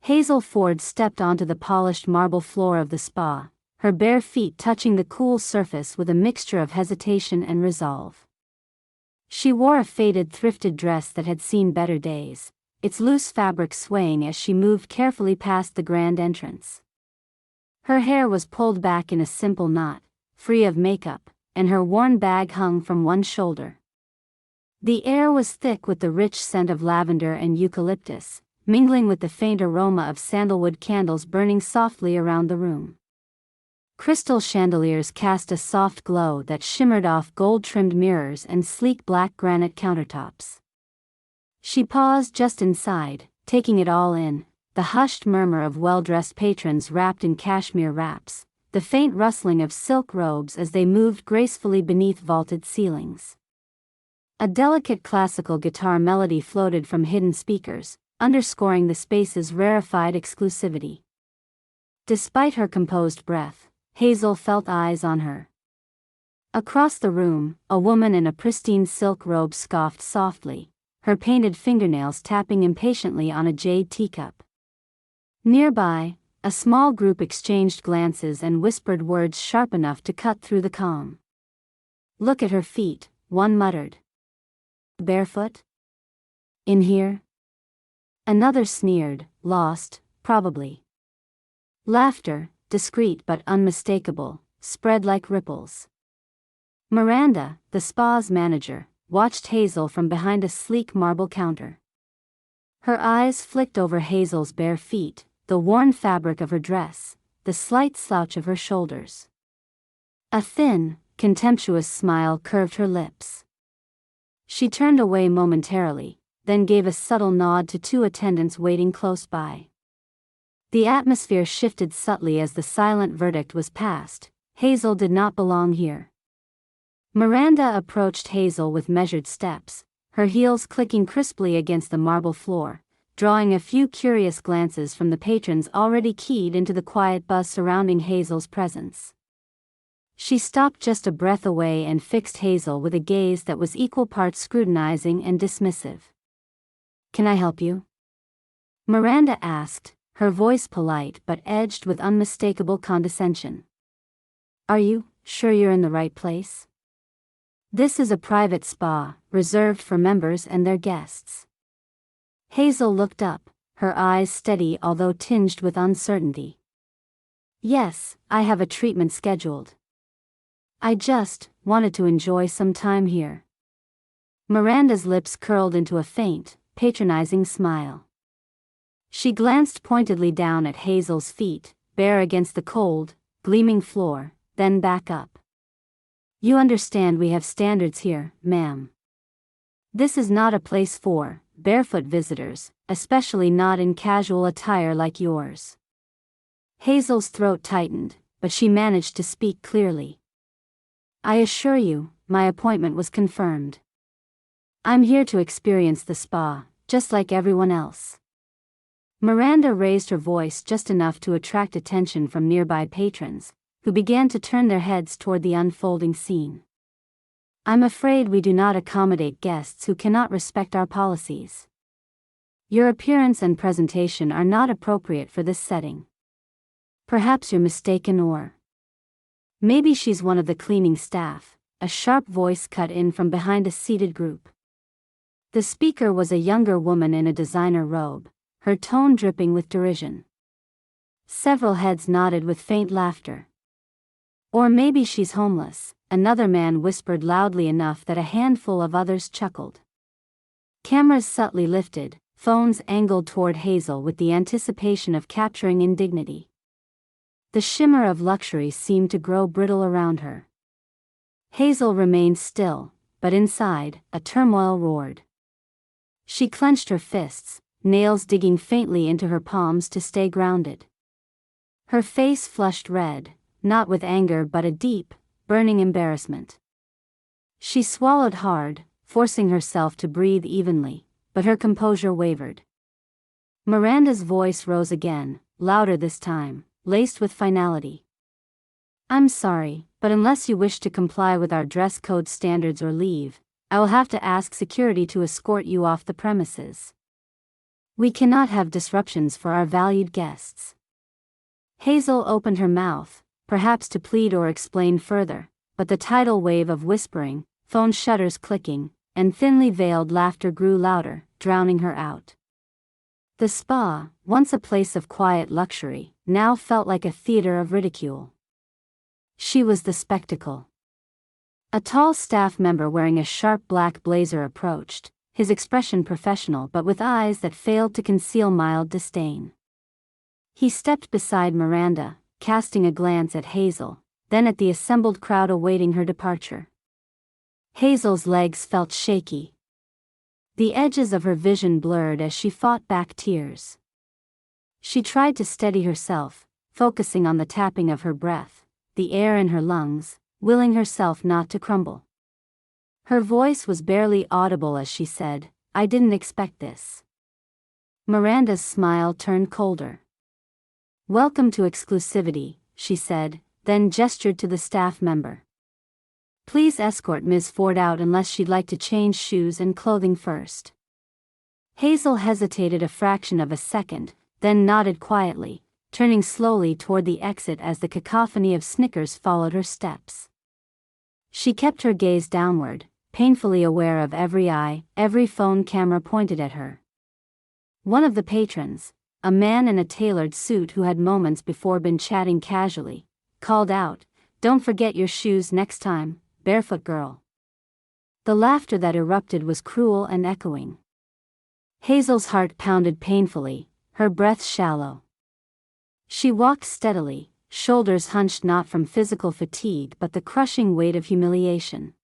Hazel Ford stepped onto the polished marble floor of the spa, her bare feet touching the cool surface with a mixture of hesitation and resolve. She wore a faded thrifted dress that had seen better days, its loose fabric swaying as she moved carefully past the grand entrance. Her hair was pulled back in a simple knot, free of makeup, and her worn bag hung from one shoulder. The air was thick with the rich scent of lavender and eucalyptus, mingling with the faint aroma of sandalwood candles burning softly around the room. Crystal chandeliers cast a soft glow that shimmered off gold-trimmed mirrors and sleek black granite countertops. She paused just inside, taking it all in, the hushed murmur of well-dressed patrons wrapped in cashmere wraps, the faint rustling of silk robes as they moved gracefully beneath vaulted ceilings. A delicate classical guitar melody floated from hidden speakers, underscoring the space's rarefied exclusivity. Despite her composed breath, Hazel felt eyes on her. Across the room, a woman in a pristine silk robe scoffed softly, her painted fingernails tapping impatiently on a jade teacup. Nearby, a small group exchanged glances and whispered words sharp enough to cut through the calm. "Look at her feet," one muttered. "Barefoot? In here?" Another sneered, "Lost, probably." Laughter, discreet but unmistakable, spread like ripples. Miranda, the spa's manager, watched Hazel from behind a sleek marble counter. Her eyes flicked over Hazel's bare feet, the worn fabric of her dress, the slight slouch of her shoulders. A thin, contemptuous smile curved her lips. She turned away momentarily, then gave a subtle nod to two attendants waiting close by. The atmosphere shifted subtly as the silent verdict was passed: Hazel did not belong here. Miranda approached Hazel with measured steps, her heels clicking crisply against the marble floor, drawing a few curious glances from the patrons already keyed into the quiet buzz surrounding Hazel's presence. She stopped just a breath away and fixed Hazel with a gaze that was equal parts scrutinizing and dismissive. "Can I help you?" Miranda asked, her voice polite but edged with unmistakable condescension. "Are you sure you're in the right place? This is a private spa, reserved for members and their guests." Hazel looked up, her eyes steady although tinged with uncertainty. "Yes, I have a treatment scheduled. I just wanted to enjoy some time here." Miranda's lips curled into a faint, patronizing smile. She glanced pointedly down at Hazel's feet, bare against the cold, gleaming floor, then back up. "You understand we have standards here, ma'am. This is not a place for barefoot visitors, especially not in casual attire like yours." Hazel's throat tightened, but she managed to speak clearly. "I assure you, my appointment was confirmed. I'm here to experience the spa, just like everyone else." Miranda raised her voice just enough to attract attention from nearby patrons, who began to turn their heads toward the unfolding scene. "I'm afraid we do not accommodate guests who cannot respect our policies. Your appearance and presentation are not appropriate for this setting. Perhaps you're mistaken, or maybe she's one of the cleaning staff," a sharp voice cut in from behind a seated group. The speaker was a younger woman in a designer robe, her tone dripping with derision. Several heads nodded with faint laughter. "Or maybe she's homeless," another man whispered loudly enough that a handful of others chuckled. Cameras subtly lifted, phones angled toward Hazel with the anticipation of capturing indignity. The shimmer of luxury seemed to grow brittle around her. Hazel remained still, but inside, a turmoil roared. She clenched her fists, nails digging faintly into her palms to stay grounded. Her face flushed red, not with anger but a deep, burning embarrassment. She swallowed hard, forcing herself to breathe evenly, but her composure wavered. Miranda's voice rose again, louder this time, laced with finality. "I'm sorry, but unless you wish to comply with our dress code standards or leave, I will have to ask security to escort you off the premises." We cannot have disruptions for our valued guests. Hazel opened her mouth, perhaps to plead or explain further, but the tidal wave of whispering, phone shutters clicking, and thinly veiled laughter grew louder, drowning her out. The spa, once a place of quiet luxury, now felt like a theater of ridicule. She was the spectacle. A tall staff member wearing a sharp black blazer approached, his expression professional but with eyes that failed to conceal mild disdain. He stepped beside Miranda, casting a glance at Hazel, then at the assembled crowd awaiting her departure. Hazel's legs felt shaky. The edges of her vision blurred as she fought back tears. She tried to steady herself, focusing on the tapping of her breath, the air in her lungs, willing herself not to crumble. Her voice was barely audible as she said, "I didn't expect this." Miranda's smile turned colder. "Welcome to exclusivity," she said, then gestured to the staff member. "Please escort Ms. Ford out unless she'd like to change shoes and clothing first." Hazel hesitated a fraction of a second, then nodded quietly, turning slowly toward the exit as the cacophony of snickers followed her steps. She kept her gaze downward, painfully aware of every eye, every phone camera pointed at her. One of the patrons, a man in a tailored suit who had moments before been chatting casually, called out, "Don't forget your shoes next time, barefoot girl." The laughter that erupted was cruel and echoing. Hazel's heart pounded painfully, her breath shallow. She walked steadily, shoulders hunched not from physical fatigue but the crushing weight of humiliation.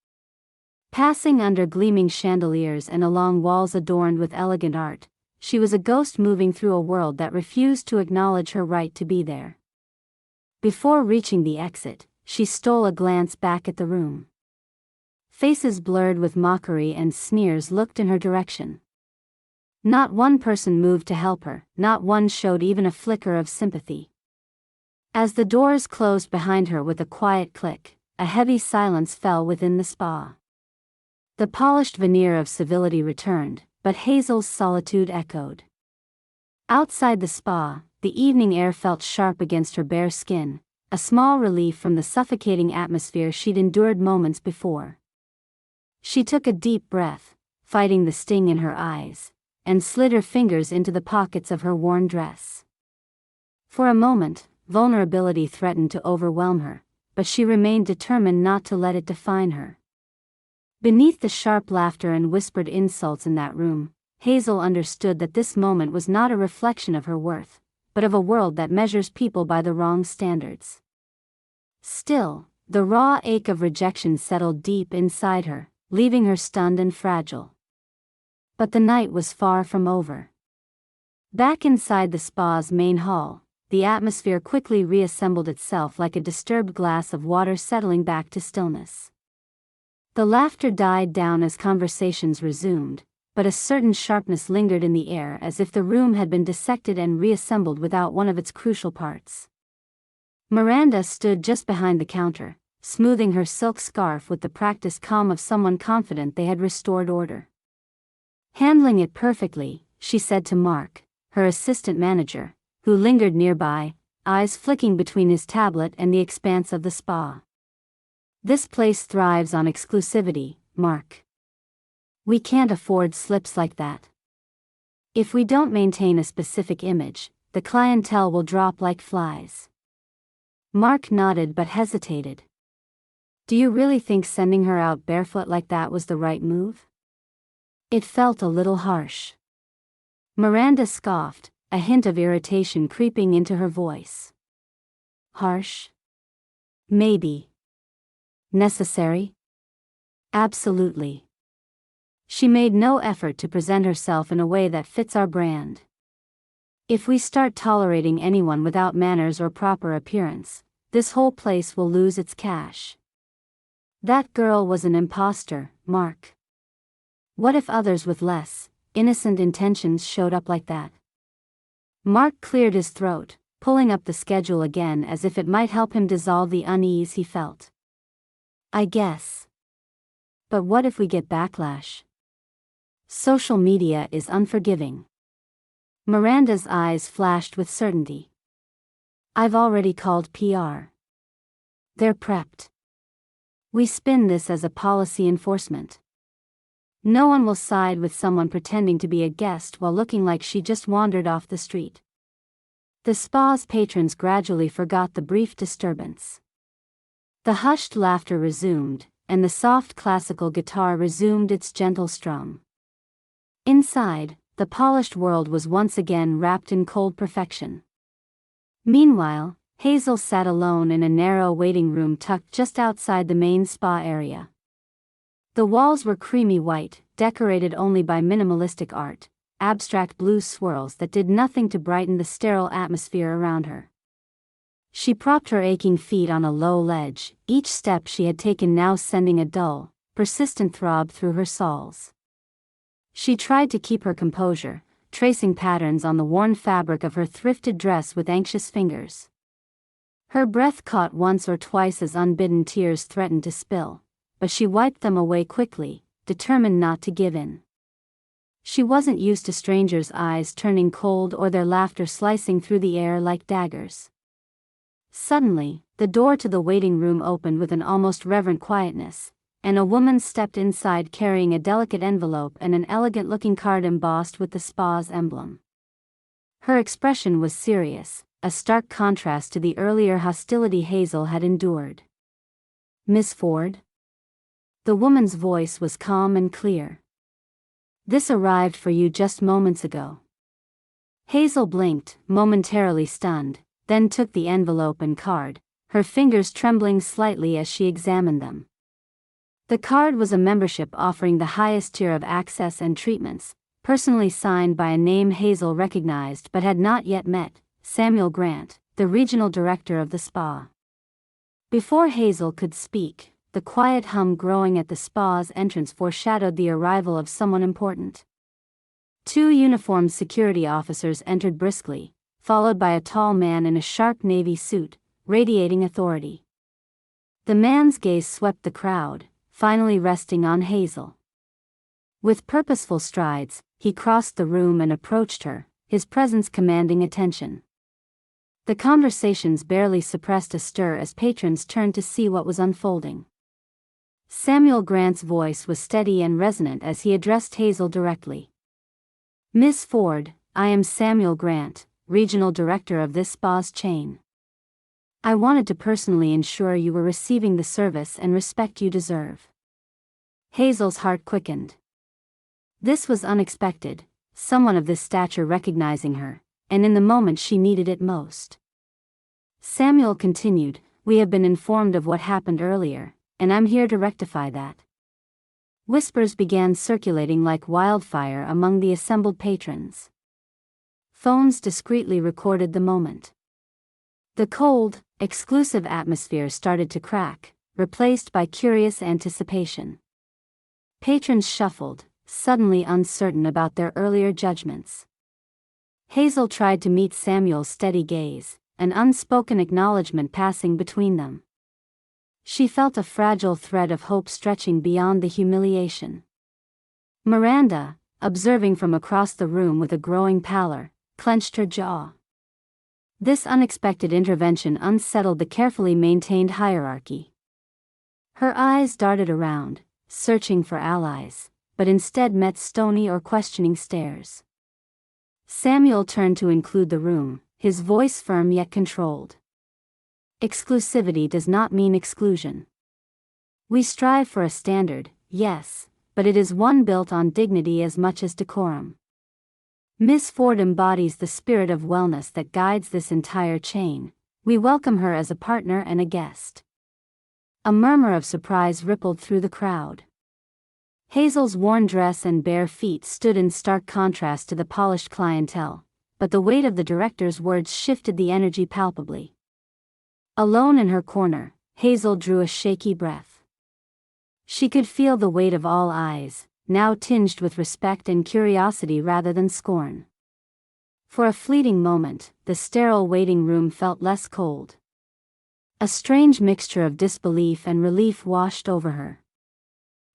Passing under gleaming chandeliers and along walls adorned with elegant art, she was a ghost moving through a world that refused to acknowledge her right to be there. Before reaching the exit, she stole a glance back at the room. Faces blurred with mockery and sneers looked in her direction. Not one person moved to help her, not one showed even a flicker of sympathy. As the doors closed behind her with a quiet click, a heavy silence fell within the spa. The polished veneer of civility returned, but Hazel's solitude echoed. Outside the spa, the evening air felt sharp against her bare skin, a small relief from the suffocating atmosphere she'd endured moments before. She took a deep breath, fighting the sting in her eyes, and slid her fingers into the pockets of her worn dress. For a moment, vulnerability threatened to overwhelm her, but she remained determined not to let it define her. Beneath the sharp laughter and whispered insults in that room, Hazel understood that this moment was not a reflection of her worth, but of a world that measures people by the wrong standards. Still, the raw ache of rejection settled deep inside her, leaving her stunned and fragile. But the night was far from over. Back inside the spa's main hall, the atmosphere quickly reassembled itself like a disturbed glass of water settling back to stillness. The laughter died down as conversations resumed, but a certain sharpness lingered in the air as if the room had been dissected and reassembled without one of its crucial parts. Miranda stood just behind the counter, smoothing her silk scarf with the practiced calm of someone confident they had restored order. Handling it perfectly, she said to Mark, her assistant manager, who lingered nearby, eyes flicking between his tablet and the expanse of the spa. "This place thrives on exclusivity, Mark. We can't afford slips like that. If we don't maintain a specific image, the clientele will drop like flies." Mark nodded but hesitated. "Do you really think sending her out barefoot like that was the right move?" It felt a little harsh. Miranda scoffed, a hint of irritation creeping into her voice. "Harsh? Maybe. Necessary? Absolutely." She made no effort to present herself in a way that fits our brand. "If we start tolerating anyone without manners or proper appearance, this whole place will lose its cash." That girl was an imposter, Mark. What if others with less, innocent intentions showed up like that? Mark cleared his throat, pulling up the schedule again as if it might help him dissolve the unease he felt. "I guess. But what if we get backlash? Social media is unforgiving." Miranda's eyes flashed with certainty. I've already called PR. They're prepped. We spin this as a policy enforcement. No one will side with someone pretending to be a guest while looking like she just wandered off the street. The spa's patrons gradually forgot the brief disturbance. The hushed laughter resumed, and the soft classical guitar resumed its gentle strum. Inside, the polished world was once again wrapped in cold perfection. Meanwhile, Hazel sat alone in a narrow waiting room tucked just outside the main spa area. The walls were creamy white, decorated only by minimalistic art, abstract blue swirls that did nothing to brighten the sterile atmosphere around her. She propped her aching feet on a low ledge, each step she had taken now sending a dull, persistent throb through her soles. She tried to keep her composure, tracing patterns on the worn fabric of her thrifted dress with anxious fingers. Her breath caught once or twice as unbidden tears threatened to spill, but she wiped them away quickly, determined not to give in. She wasn't used to strangers' eyes turning cold or their laughter slicing through the air like daggers. Suddenly, the door to the waiting room opened with an almost reverent quietness, and a woman stepped inside carrying a delicate envelope and an elegant-looking card embossed with the spa's emblem. Her expression was serious, a stark contrast to the earlier hostility Hazel had endured. "Miss Ford?" The woman's voice was calm and clear. "This arrived for you just moments ago." Hazel blinked, momentarily stunned, then took the envelope and card, her fingers trembling slightly as she examined them. The card was a membership offering the highest tier of access and treatments, personally signed by a name Hazel recognized but had not yet met, Samuel Grant, the regional director of the spa. Before Hazel could speak, the quiet hum growing at the spa's entrance foreshadowed the arrival of someone important. Two uniformed security officers entered briskly, followed by a tall man in a sharp navy suit, radiating authority. The man's gaze swept the crowd, finally resting on Hazel. With purposeful strides, he crossed the room and approached her, his presence commanding attention. The conversations barely suppressed a stir as patrons turned to see what was unfolding. Samuel Grant's voice was steady and resonant as he addressed Hazel directly. "Miss Ford, I am Samuel Grant, regional director of this spa's chain. I wanted to personally ensure you were receiving the service and respect you deserve." Hazel's heart quickened. This was unexpected, someone of this stature recognizing her, and in the moment she needed it most. Samuel continued, "We have been informed of what happened earlier, and I'm here to rectify that." Whispers began circulating like wildfire among the assembled patrons. Phones discreetly recorded the moment. The cold, exclusive atmosphere started to crack, replaced by curious anticipation. Patrons shuffled, suddenly uncertain about their earlier judgments. Hazel tried to meet Samuel's steady gaze, an unspoken acknowledgement passing between them. She felt a fragile thread of hope stretching beyond the humiliation. Miranda, observing from across the room with a growing pallor, clenched her jaw. This unexpected intervention unsettled the carefully maintained hierarchy. Her eyes darted around, searching for allies, but instead met stony or questioning stares. Samuel turned to include the room, his voice firm yet controlled. "Exclusivity does not mean exclusion. We strive for a standard, yes, but it is one built on dignity as much as decorum. Miss Ford embodies the spirit of wellness that guides this entire chain. We welcome her as a partner and a guest." A murmur of surprise rippled through the crowd. Hazel's worn dress and bare feet stood in stark contrast to the polished clientele, but the weight of the director's words shifted the energy palpably. Alone in her corner, Hazel drew a shaky breath. She could feel the weight of all eyes, now tinged with respect and curiosity rather than scorn. For a fleeting moment, the sterile waiting room felt less cold. A strange mixture of disbelief and relief washed over her.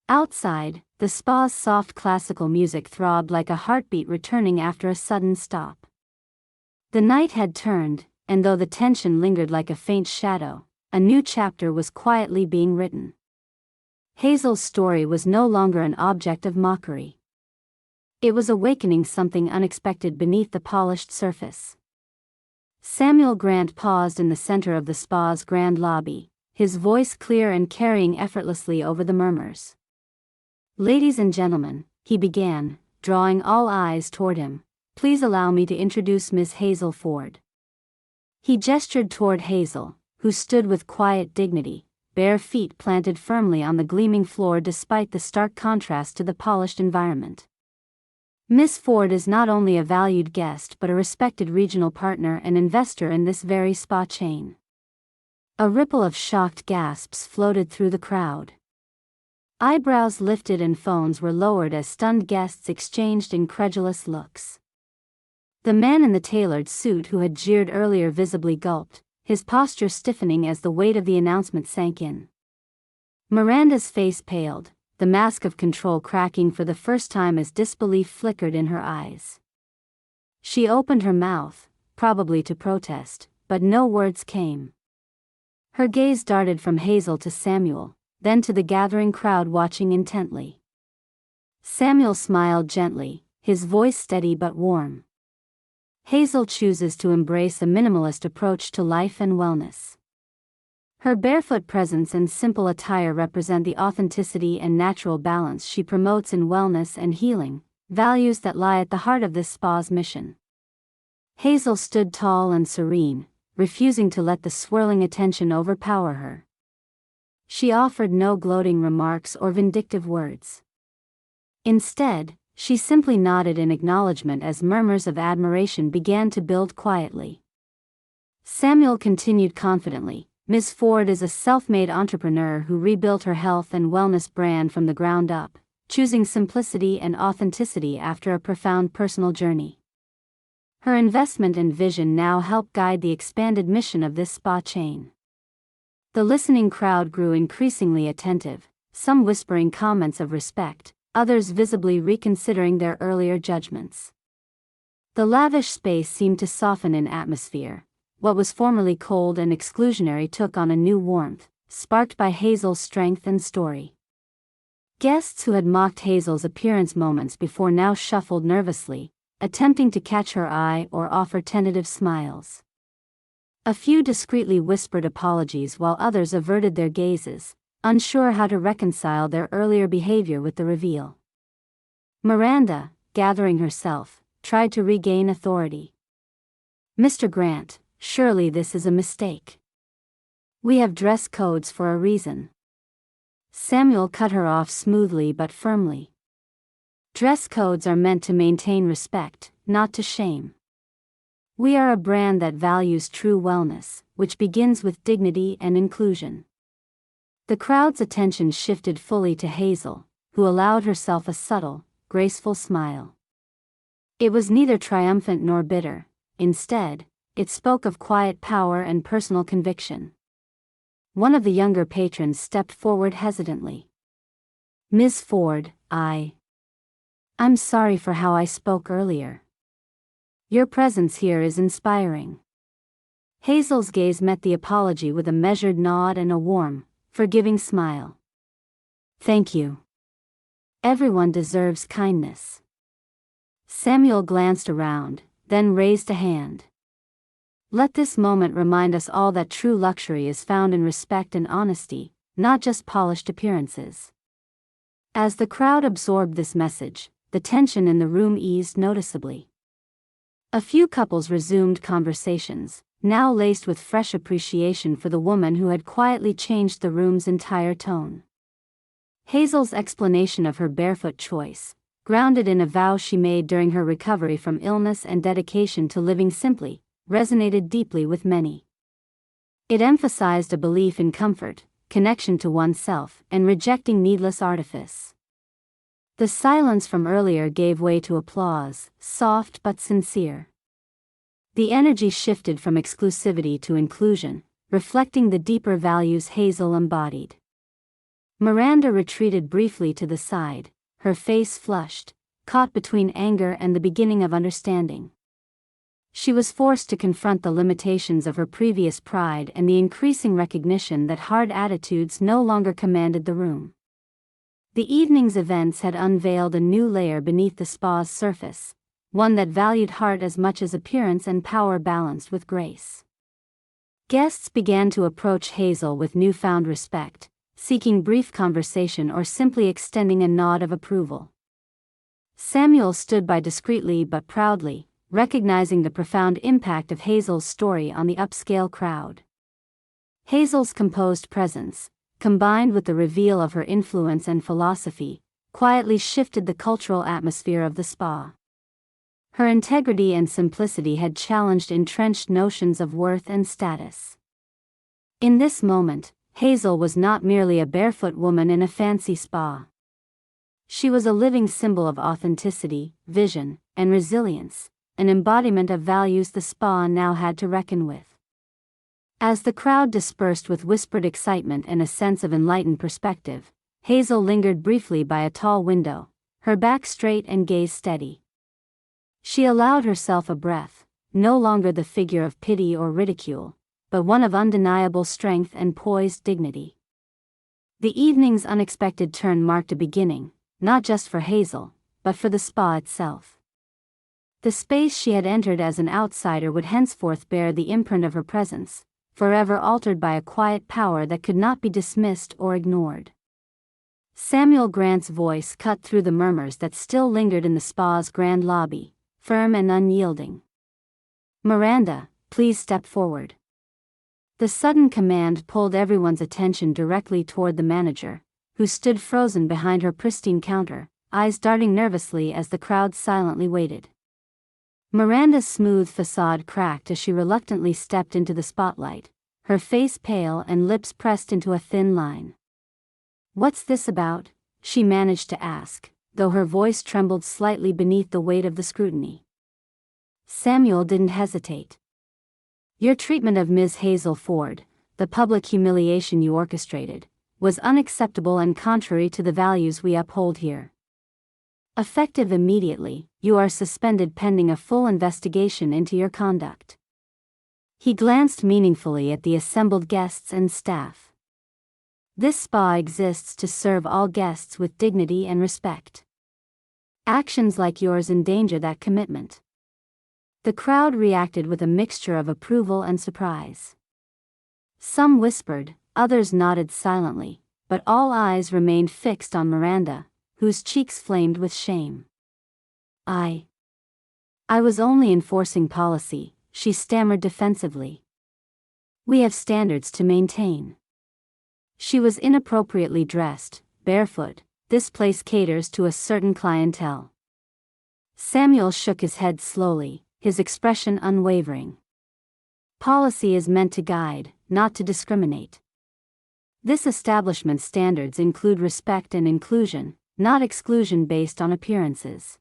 Outside, the spa's soft classical music throbbed like a heartbeat returning after a sudden stop. The night had turned, and though the tension lingered like a faint shadow, a new chapter was quietly being written. Hazel's story was no longer an object of mockery. It was awakening something unexpected beneath the polished surface. Samuel Grant paused in the center of the spa's grand lobby, his voice clear and carrying effortlessly over the murmurs. "Ladies and gentlemen," he began, drawing all eyes toward him, "please allow me to introduce Miss Hazel Ford." He gestured toward Hazel, who stood with quiet dignity, bare feet planted firmly on the gleaming floor despite the stark contrast to the polished environment. Miss Ford is not only a valued guest but a respected regional partner and investor in this very spa chain. A ripple of shocked gasps floated through the crowd. Eyebrows lifted and phones were lowered as stunned guests exchanged incredulous looks. The man in the tailored suit who had jeered earlier visibly gulped, his posture stiffening as the weight of the announcement sank in. Miranda's face paled, the mask of control cracking for the first time as disbelief flickered in her eyes. She opened her mouth, probably to protest, but no words came. Her gaze darted from Hazel to Samuel, then to the gathering crowd watching intently. Samuel smiled gently, his voice steady but warm. Hazel chooses to embrace a minimalist approach to life and wellness. Her barefoot presence and simple attire represent the authenticity and natural balance she promotes in wellness and healing, values that lie at the heart of this spa's mission. Hazel stood tall and serene, refusing to let the swirling attention overpower her. She offered no gloating remarks or vindictive words. Instead, she simply nodded in acknowledgement as murmurs of admiration began to build quietly. Samuel continued confidently, "Ms. Ford is a self-made entrepreneur who rebuilt her health and wellness brand from the ground up, choosing simplicity and authenticity after a profound personal journey. Her investment and vision now help guide the expanded mission of this spa chain." The listening crowd grew increasingly attentive, some whispering comments of respect, others visibly reconsidering their earlier judgments. The lavish space seemed to soften in atmosphere. What was formerly cold and exclusionary took on a new warmth, sparked by Hazel's strength and story. Guests who had mocked Hazel's appearance moments before now shuffled nervously, attempting to catch her eye or offer tentative smiles. A few discreetly whispered apologies while others averted their gazes, unsure how to reconcile their earlier behavior with the reveal. Miranda, gathering herself, tried to regain authority. "Mr. Grant, surely this is a mistake. We have dress codes for a reason." Samuel cut her off smoothly but firmly. "Dress codes are meant to maintain respect, not to shame. We are a brand that values true wellness, which begins with dignity and inclusion." The crowd's attention shifted fully to Hazel, who allowed herself a subtle, graceful smile. It was neither triumphant nor bitter. Instead, it spoke of quiet power and personal conviction. One of the younger patrons stepped forward hesitantly. "Ms. Ford, I'm sorry for how I spoke earlier. Your presence here is inspiring." Hazel's gaze met the apology with a measured nod and a warm, forgiving smile. "Thank you. Everyone deserves kindness." Samuel glanced around, then raised a hand. "Let this moment remind us all that true luxury is found in respect and honesty, not just polished appearances." As the crowd absorbed this message, the tension in the room eased noticeably. A few couples resumed conversations, now laced with fresh appreciation for the woman who had quietly changed the room's entire tone. Hazel's explanation of her barefoot choice, grounded in a vow she made during her recovery from illness and dedication to living simply, resonated deeply with many. It emphasized a belief in comfort, connection to oneself, and rejecting needless artifice. The silence from earlier gave way to applause, soft but sincere. The energy shifted from exclusivity to inclusion, reflecting the deeper values Hazel embodied. Miranda retreated briefly to the side, her face flushed, caught between anger and the beginning of understanding. She was forced to confront the limitations of her previous pride and the increasing recognition that hard attitudes no longer commanded the room. The evening's events had unveiled a new layer beneath the spa's surface, one that valued heart as much as appearance and power balanced with grace. Guests began to approach Hazel with newfound respect, seeking brief conversation or simply extending a nod of approval. Samuel stood by discreetly but proudly, recognizing the profound impact of Hazel's story on the upscale crowd. Hazel's composed presence, combined with the reveal of her influence and philosophy, quietly shifted the cultural atmosphere of the spa. Her integrity and simplicity had challenged entrenched notions of worth and status. In this moment, Hazel was not merely a barefoot woman in a fancy spa. She was a living symbol of authenticity, vision, and resilience, an embodiment of values the spa now had to reckon with. As the crowd dispersed with whispered excitement and a sense of enlightened perspective, Hazel lingered briefly by a tall window, her back straight and gaze steady. She allowed herself a breath, no longer the figure of pity or ridicule, but one of undeniable strength and poised dignity. The evening's unexpected turn marked a beginning, not just for Hazel, but for the spa itself. The space she had entered as an outsider would henceforth bear the imprint of her presence, forever altered by a quiet power that could not be dismissed or ignored. Samuel Grant's voice cut through the murmurs that still lingered in the spa's grand lobby, firm and unyielding. "Miranda, please step forward." The sudden command pulled everyone's attention directly toward the manager, who stood frozen behind her pristine counter, eyes darting nervously as the crowd silently waited. Miranda's smooth facade cracked as she reluctantly stepped into the spotlight, her face pale and lips pressed into a thin line. "What's this about?" she managed to ask, though her voice trembled slightly beneath the weight of the scrutiny. Samuel didn't hesitate. "Your treatment of Ms. Hazel Ford, the public humiliation you orchestrated, was unacceptable and contrary to the values we uphold here. Effective immediately, you are suspended pending a full investigation into your conduct." He glanced meaningfully at the assembled guests and staff. "This spa exists to serve all guests with dignity and respect. Actions like yours endanger that commitment." The crowd reacted with a mixture of approval and surprise. Some whispered, others nodded silently, but all eyes remained fixed on Miranda, whose cheeks flamed with shame. I was only enforcing policy," she stammered defensively. "We have standards to maintain." She was inappropriately dressed, barefoot. "This place caters to a certain clientele." Samuel shook his head slowly, his expression unwavering. "Policy is meant to guide, not to discriminate. This establishment's standards include respect and inclusion, not exclusion based on appearances."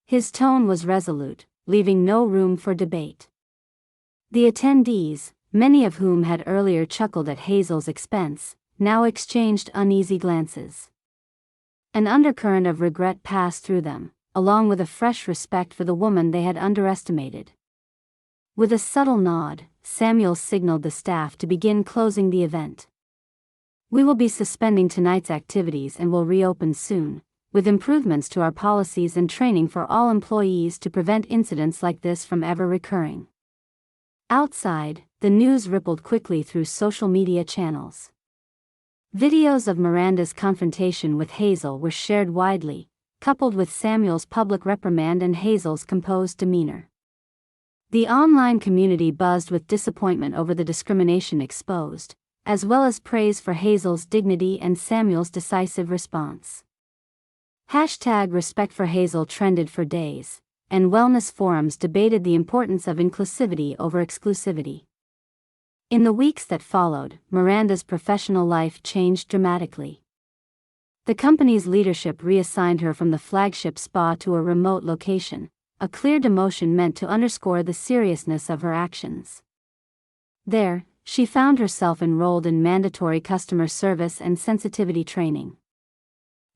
His tone was resolute, leaving no room for debate. The attendees, many of whom had earlier chuckled at Hazel's expense, now exchanged uneasy glances. An undercurrent of regret passed through them, along with a fresh respect for the woman they had underestimated. With a subtle nod, Samuel signaled the staff to begin closing the event. "We will be suspending tonight's activities and will reopen soon, with improvements to our policies and training for all employees to prevent incidents like this from ever recurring." Outside, the news rippled quickly through social media channels. Videos of Miranda's confrontation with Hazel were shared widely, coupled with Samuel's public reprimand and Hazel's composed demeanor. The online community buzzed with disappointment over the discrimination exposed, as well as praise for Hazel's dignity and Samuel's decisive response. #Respect for Hazel trended for days, and wellness forums debated the importance of inclusivity over exclusivity. In the weeks that followed, Miranda's professional life changed dramatically. The company's leadership reassigned her from the flagship spa to a remote location, a clear demotion meant to underscore the seriousness of her actions. There, she found herself enrolled in mandatory customer service and sensitivity training.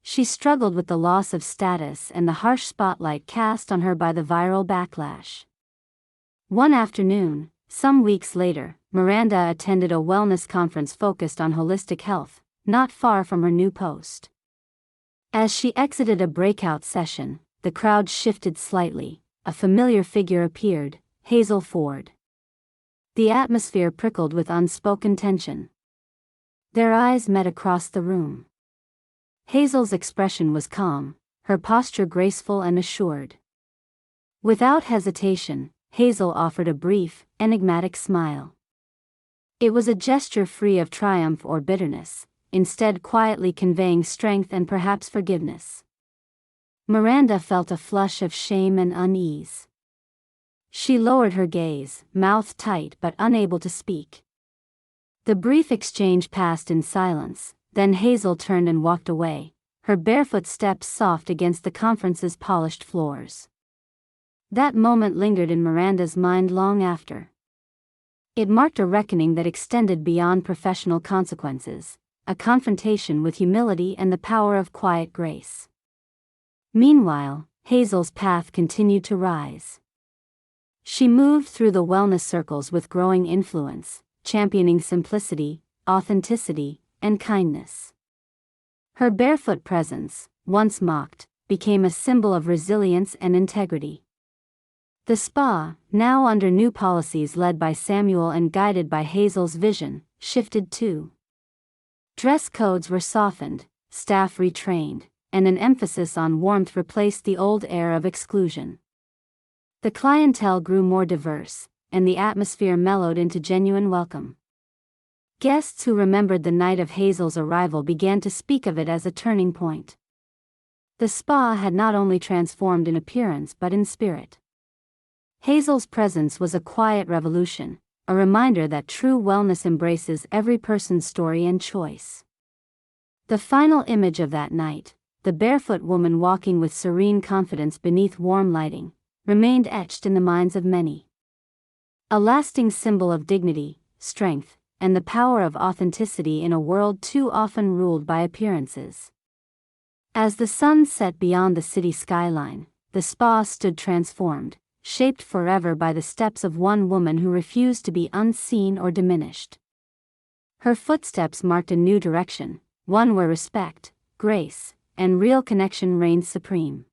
She struggled with the loss of status and the harsh spotlight cast on her by the viral backlash. One afternoon, some weeks later, Miranda attended a wellness conference focused on holistic health, not far from her new post. As she exited a breakout session, the crowd shifted slightly. A familiar figure appeared, Hazel Ford. The atmosphere prickled with unspoken tension. Their eyes met across the room. Hazel's expression was calm, her posture graceful and assured. Without hesitation, Hazel offered a brief, enigmatic smile. It was a gesture free of triumph or bitterness, instead quietly conveying strength and perhaps forgiveness. Miranda felt a flush of shame and unease. She lowered her gaze, mouth tight but unable to speak. The brief exchange passed in silence, then Hazel turned and walked away, her barefoot steps soft against the conference's polished floors. That moment lingered in Miranda's mind long after. It marked a reckoning that extended beyond professional consequences, a confrontation with humility and the power of quiet grace. Meanwhile, Hazel's path continued to rise. She moved through the wellness circles with growing influence, championing simplicity, authenticity, and kindness. Her barefoot presence, once mocked, became a symbol of resilience and integrity. The spa, now under new policies led by Samuel and guided by Hazel's vision, shifted too. Dress codes were softened, staff retrained, and an emphasis on warmth replaced the old air of exclusion. The clientele grew more diverse, and the atmosphere mellowed into genuine welcome. Guests who remembered the night of Hazel's arrival began to speak of it as a turning point. The spa had not only transformed in appearance but in spirit. Hazel's presence was a quiet revolution, a reminder that true wellness embraces every person's story and choice. The final image of that night, the barefoot woman walking with serene confidence beneath warm lighting, remained etched in the minds of many. A lasting symbol of dignity, strength, and the power of authenticity in a world too often ruled by appearances. As the sun set beyond the city skyline, the spa stood transformed, shaped forever by the steps of one woman who refused to be unseen or diminished. Her footsteps marked a new direction, one where respect, grace, and real connection reigned supreme.